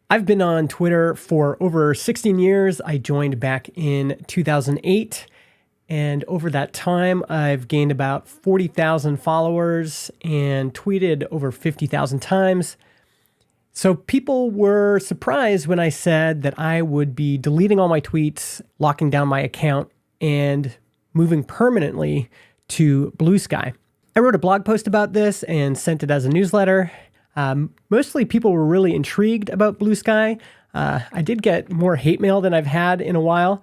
I've been on Twitter for over 16 years. I joined back in 2008. And over that time, I've gained about 40,000 followers and tweeted over 50,000 times. So people were surprised when I said that I would be deleting all my tweets, locking down my account, and moving permanently to Bluesky. I wrote a blog post about this and sent it as a newsletter. Mostly people were really intrigued about Bluesky. I did get more hate mail than I've had in a while.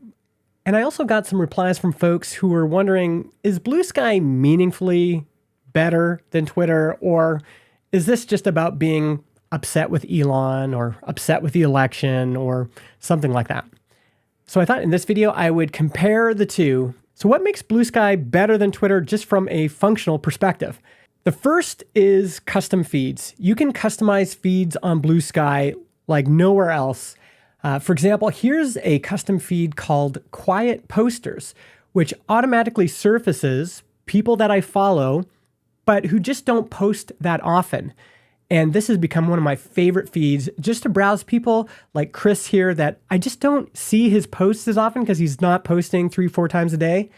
And I also got some replies from folks who were wondering, is Bluesky meaningfully better than Twitter? Or is this just about being upset with Elon or upset with the election or something like that? So I thought in this video, I would compare the two. So what makes Bluesky better than Twitter just from a functional perspective? The first is custom feeds. You can customize feeds on Bluesky like nowhere else. For example, here's a custom feed called Quiet Posters, which automatically surfaces people that I follow, but who just don't post that often. And this has become one of my favorite feeds just to browse people like Chris here that I just don't see his posts as often because he's not posting 3-4 times a day.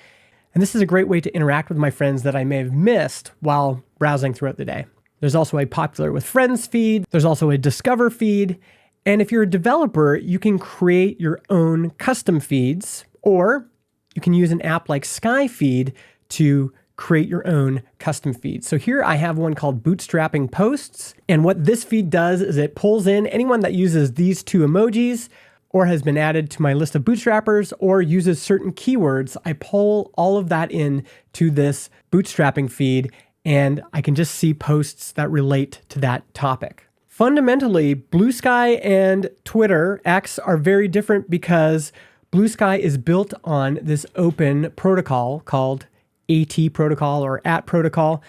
And this is a great way to interact with my friends that I may have missed while browsing throughout the day. There's also a Popular with Friends feed. There's also a Discover feed. And if you're a developer, you can create your own custom feeds, or you can use an app like Skyfeed to create your own custom feed. So here I have one called Bootstrapping Posts. And what this feed does is it pulls in anyone that uses these two emojis or has been added to my list of bootstrappers or uses certain keywords. I pull all of that in to this bootstrapping feed and I can just see posts that relate to that topic. Fundamentally, Bluesky and Twitter X are very different because Bluesky is built on this open protocol called AT Protocol or AT Protocol,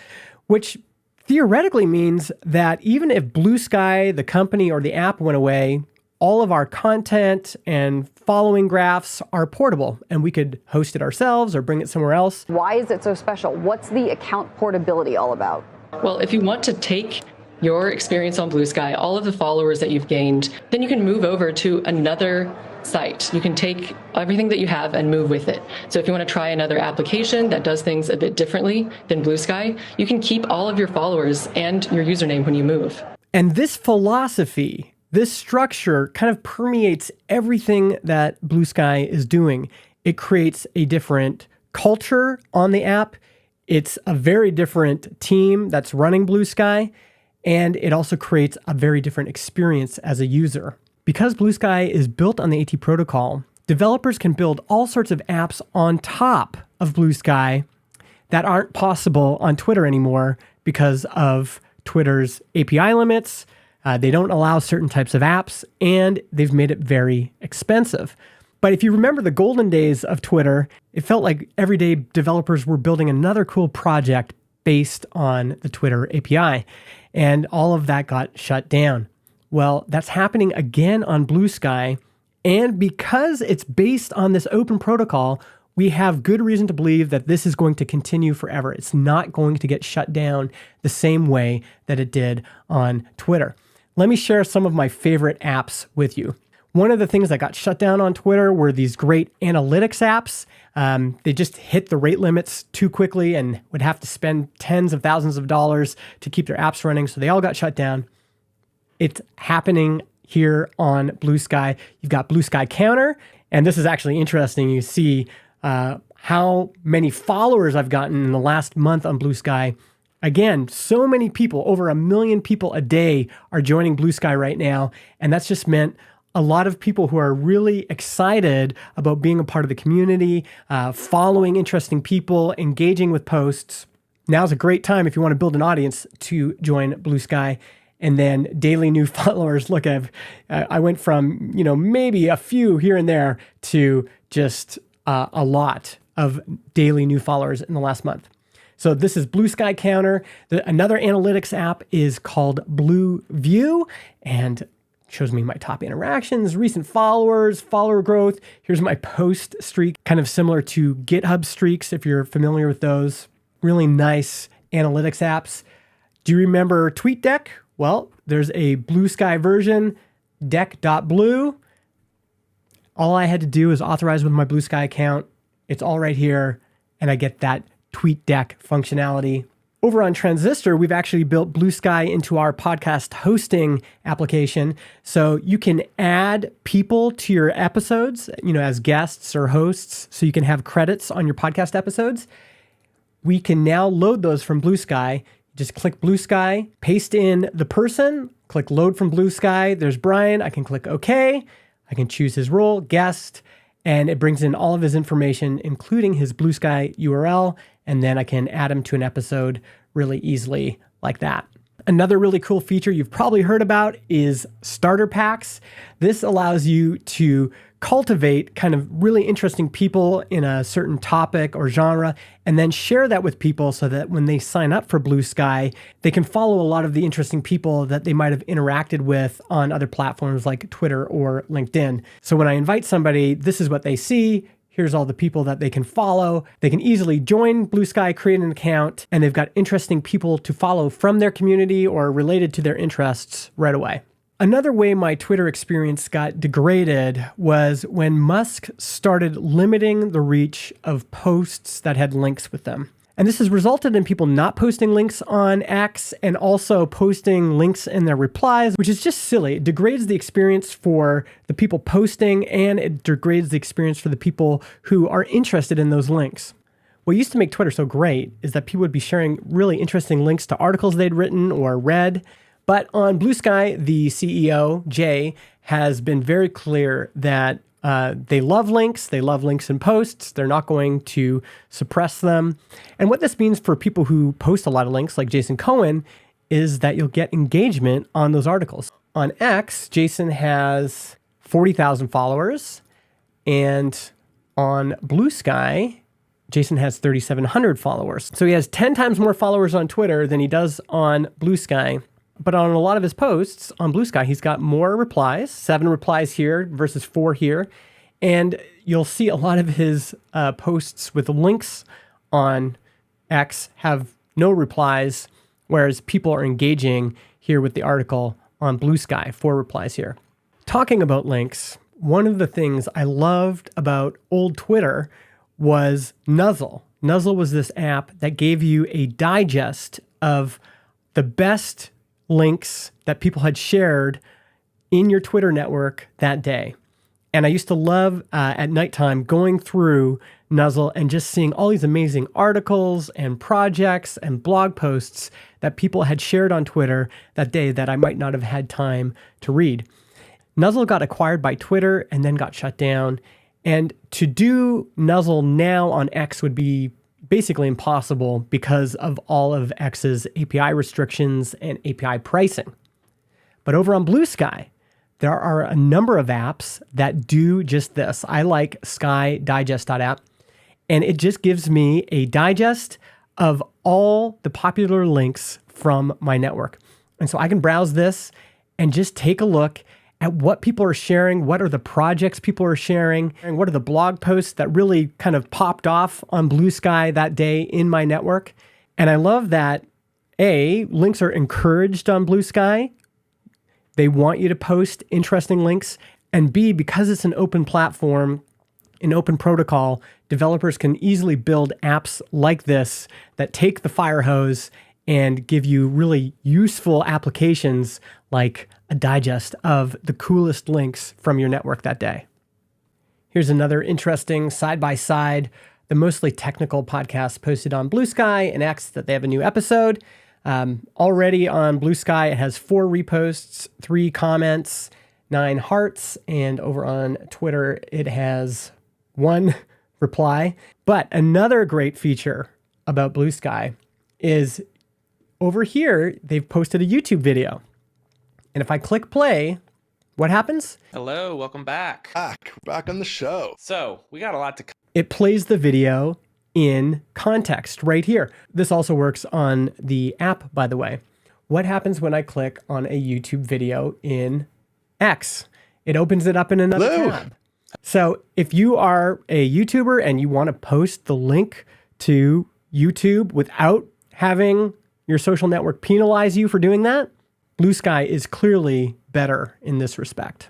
which theoretically means that even if Bluesky, the company or the app went away, all of our content and following graphs are portable and we could host it ourselves or bring it somewhere else. Why is it so special? What's the account portability all about? Well, if you want to take your experience on Bluesky, all of the followers that you've gained, then you can move over to another site. You can take everything that you have and move with it. So if you want to try another application that does things a bit differently than Bluesky, you can keep all of your followers and your username when you move. And this philosophy, this structure kind of permeates everything that Bluesky is doing. It creates a different culture on the app. It's a very different team that's running Bluesky. And it also creates a very different experience as a user. Because Bluesky is built on the AT protocol, developers can build all sorts of apps on top of Bluesky that aren't possible on Twitter anymore because of Twitter's API limits. They don't allow certain types of apps, and they've made it very expensive. But if you remember the golden days of Twitter, it felt like everyday developers were building another cool project based on the Twitter API. And all of that got shut down. Well, that's happening again on Bluesky. And because it's based on this open protocol, we have good reason to believe that this is going to continue forever. It's not going to get shut down the same way that it did on Twitter. Let me share some of my favorite apps with you. One of the things that got shut down on Twitter were these great analytics apps. They just hit the rate limits too quickly and would have to spend tens of thousands of dollars to keep their apps running. So they all got shut down. It's happening here on Bluesky. You've got Bluesky Counter. And this is actually interesting. You see how many followers I've gotten in the last month on Bluesky. Again, so many people, over 1 million people a day are joining Bluesky right now. And that's just meant a lot of people who are really excited about being a part of the community, following interesting people, engaging with posts. Now's a great time if you want to build an audience to join Bluesky. And then daily new followers. Look, I went from, maybe a few here and there to just a lot of daily new followers in the last month. So this is Bluesky Counter. Another analytics app is called Blue View, and shows me my top interactions, recent followers, follower growth. Here's my post streak, kind of similar to GitHub streaks, if you're familiar with those. Really nice analytics apps. Do you remember TweetDeck? Well, there's a Bluesky version. deck.blue. All I had to do is authorize with my Bluesky account. It's all right here, and I get that tweet deck functionality. Over on Transistor, we've actually built Bluesky into our podcast hosting application. So you can add people to your episodes, as guests or hosts, so you can have credits on your podcast episodes. We can now load those from Bluesky. Just click Bluesky, paste in the person, click load from Bluesky. There's Brian. I can click OK. I can choose his role, guest, and it brings in all of his information, including his Bluesky URL. And then I can add him to an episode really easily like that. Another really cool feature you've probably heard about is starter packs. This allows you to cultivate kind of really interesting people in a certain topic or genre, and then share that with people so that when they sign up for Bluesky, they can follow a lot of the interesting people that they might have interacted with on other platforms like Twitter or LinkedIn. So when I invite somebody, this is what they see. Here's all the people that they can follow. They can easily join Bluesky, create an account, and they've got interesting people to follow from their community or related to their interests right away. Another way my Twitter experience got degraded was when Musk started limiting the reach of posts that had links with them. And this has resulted in people not posting links on X and also posting links in their replies, which is just silly. It degrades the experience for the people posting, and it degrades the experience for the people who are interested in those links. What used to make Twitter so great is that people would be sharing really interesting links to articles they'd written or read. But on Bluesky, the CEO, Jay, has been very clear that they love links. They love links in posts. They're not going to suppress them. And what this means for people who post a lot of links, like Jason Cohen, is that you'll get engagement on those articles. On X, Jason has 40,000 followers. And on Bluesky, Jason has 3,700 followers. So he has 10 times more followers on Twitter than he does on Bluesky. But on a lot of his posts on Bluesky, he's got more replies, 7 replies here versus 4 here. And you'll see a lot of his posts with links on X have no replies, whereas people are engaging here with the article on Bluesky, 4 replies here. Talking about links, one of the things I loved about old Twitter was Nuzzle. Nuzzle was this app that gave you a digest of the best links that people had shared in your Twitter network that day. And I used to love at nighttime going through Nuzzle and just seeing all these amazing articles and projects and blog posts that people had shared on Twitter that day that I might not have had time to read. Nuzzle got acquired by Twitter and then got shut down. And to do Nuzzle now on X would be basically impossible because of all of X's API restrictions and API pricing. But over on Bluesky, there are a number of apps that do just this. I like Sky Digest.app, and it just gives me a digest of all the popular links from my network. And so I can browse this and just take a look at what people are sharing, what are the projects people are sharing, and what are the blog posts that really kind of popped off on Bluesky that day in my network. And I love that, A, links are encouraged on Bluesky. They want you to post interesting links. And B, because it's an open platform, an open protocol, developers can easily build apps like this that take the fire hose and give you really useful applications like a digest of the coolest links from your network that day. Here's another interesting side-by-side, the mostly technical podcast posted on Bluesky and X that they have a new episode. Already on Bluesky, it has 4 reposts, 3 comments, 9 hearts, and over on Twitter, it has 1 reply. But another great feature about Bluesky is over here, they've posted a YouTube video. And if I click play, what happens? Hello, welcome back. Back on the show. So we got a lot to It plays the video in context right here. This also works on the app, by the way. What happens when I click on a YouTube video in X? It opens it up in another tab. So if you are a YouTuber and you want to post the link to YouTube without having your social network penalize you for doing that, Bluesky is clearly better in this respect.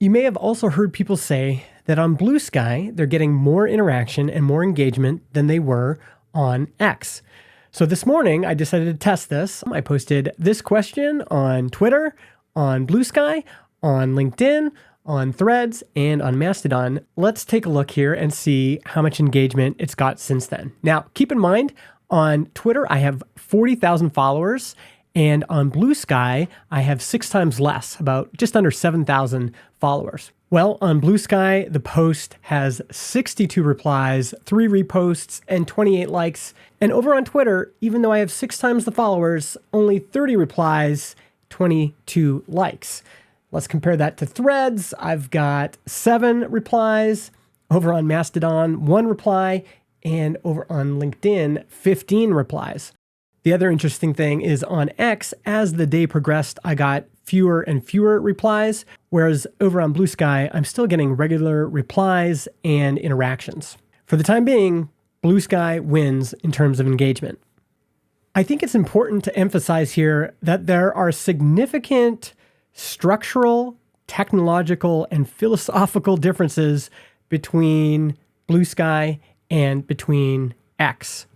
You may have also heard people say that on Bluesky, they're getting more interaction and more engagement than they were on X. So this morning, I decided to test this. I posted this question on Twitter, on Bluesky, on LinkedIn, on Threads, and on Mastodon. Let's take a look here and see how much engagement it's got since then. Now, keep in mind, on Twitter, I have 40,000 followers, and on Bluesky, I have 6 times less, about just under 7,000 followers. Well, on Bluesky, the post has 62 replies, 3 reposts, and 28 likes. And over on Twitter, even though I have 6 times the followers, only 30 replies, 22 likes. Let's compare that to Threads. I've got 7 replies. Over on Mastodon, 1 reply. And over on LinkedIn, 15 replies. The other interesting thing is on X, as the day progressed, I got fewer and fewer replies, whereas over on Bluesky, I'm still getting regular replies and interactions. For the time being, Bluesky wins in terms of engagement. I think it's important to emphasize here that there are significant structural, technological, and philosophical differences between Bluesky and between X.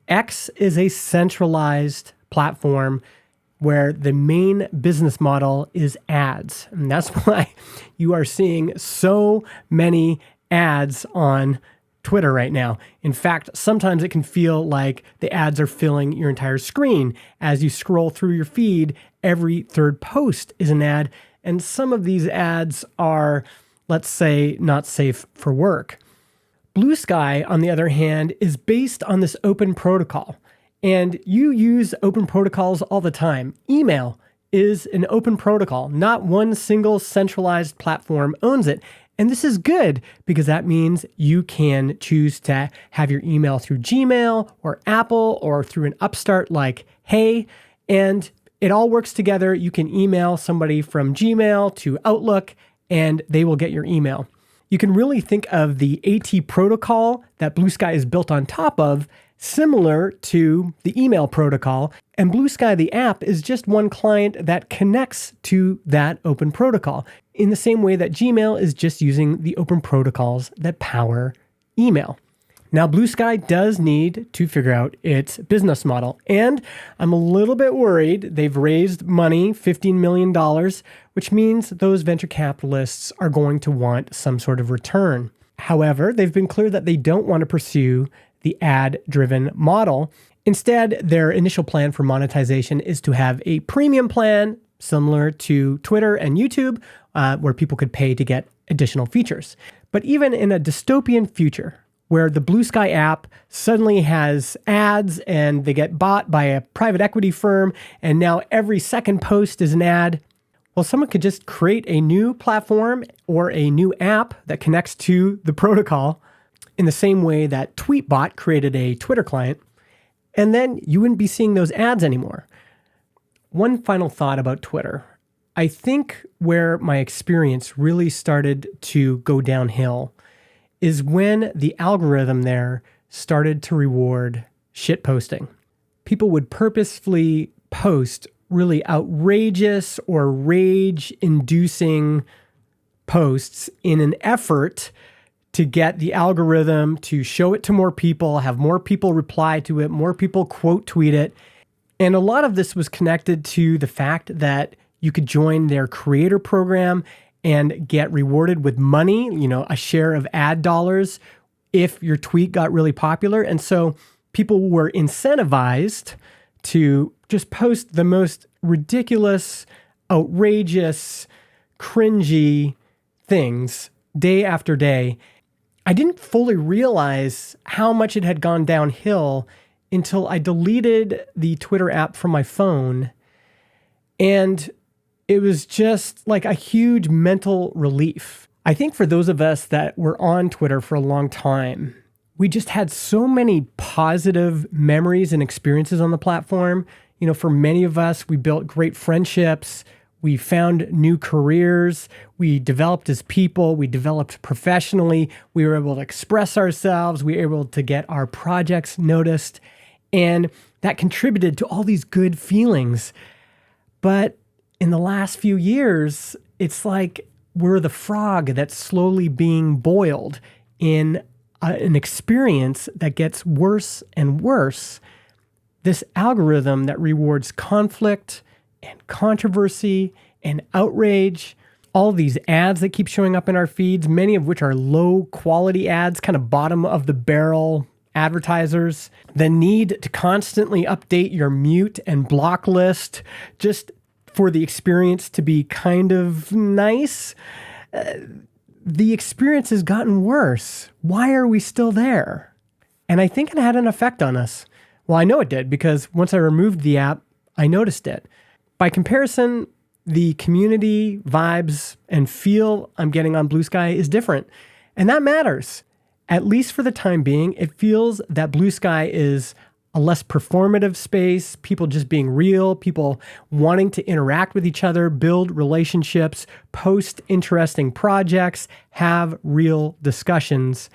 X is a centralized platform where the main business model is ads. And that's why you are seeing so many ads on Twitter right now. In fact, sometimes it can feel like the ads are filling your entire screen. As you scroll through your feed, every third post is an ad. And some of these ads are, let's say, not safe for work. Bluesky, on the other hand, is based on this open protocol. And you use open protocols all the time. Email is an open protocol. Not one single centralized platform owns it. And this is good because that means you can choose to have your email through Gmail or Apple or through an upstart like Hey, and it all works together. You can email somebody from Gmail to Outlook and they will get your email. You can really think of the AT protocol that Bluesky is built on top of similar to the email protocol, and Bluesky, the app, is just one client that connects to that open protocol in the same way that Gmail is just using the open protocols that power email. Now, Bluesky does need to figure out its business model, and I'm a little bit worried. They've raised money, $15 million, which means those venture capitalists are going to want some sort of return. However, they've been clear that they don't want to pursue the ad-driven model. Instead, their initial plan for monetization is to have a premium plan similar to Twitter and YouTube, where people could pay to get additional features. But even in a dystopian future, where the Bluesky app suddenly has ads and they get bought by a private equity firm, and now every second post is an ad, well, someone could just create a new platform or a new app that connects to the protocol in the same way that Tweetbot created a Twitter client, and then you wouldn't be seeing those ads anymore. One final thought about Twitter. I think where my experience really started to go downhill is when the algorithm there started to reward shitposting. People would purposefully post really outrageous or rage-inducing posts in an effort to get the algorithm to show it to more people, have more people reply to it, more people quote tweet it. And a lot of this was connected to the fact that you could join their creator program and get rewarded with money, a share of ad dollars if your tweet got really popular. And so people were incentivized to just post the most ridiculous, outrageous, cringy things day after day. I didn't fully realize how much it had gone downhill until I deleted the Twitter app from my phone. And it was just like a huge mental relief. I think for those of us that were on Twitter for a long time, we just had so many positive memories and experiences on the platform. For many of us, we built great friendships. We found new careers. We developed as people. We developed professionally. We were able to express ourselves. We were able to get our projects noticed. And that contributed to all these good feelings. But in the last few years, it's like we're the frog that's slowly being boiled in an experience that gets worse and worse. This algorithm that rewards conflict and controversy and outrage, all these ads that keep showing up in our feeds, many of which are low quality ads, kind of bottom of the barrel advertisers, the need to constantly update your mute and block list just for the experience to be kind of nice. The experience has gotten worse. Why are we still there? And I think it had an effect on us. Well, I know it did because once I removed the app, I noticed it. By comparison, the community vibes and feel I'm getting on Bluesky is different. And that matters. At least for the time being, it feels that Bluesky is a less performative space, people just being real, people wanting to interact with each other, build relationships, post interesting projects, have real discussions.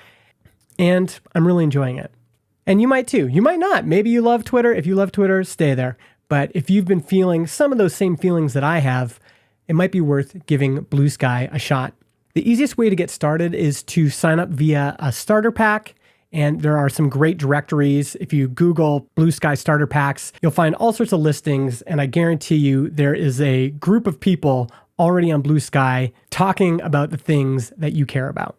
And I'm really enjoying it. And you might too. You might not. Maybe you love Twitter. If you love Twitter, stay there. But if you've been feeling some of those same feelings that I have, it might be worth giving Bluesky a shot. The easiest way to get started is to sign up via a starter pack. And there are some great directories. If you Google Bluesky starter packs, you'll find all sorts of listings. And I guarantee you there is a group of people already on Bluesky talking about the things that you care about.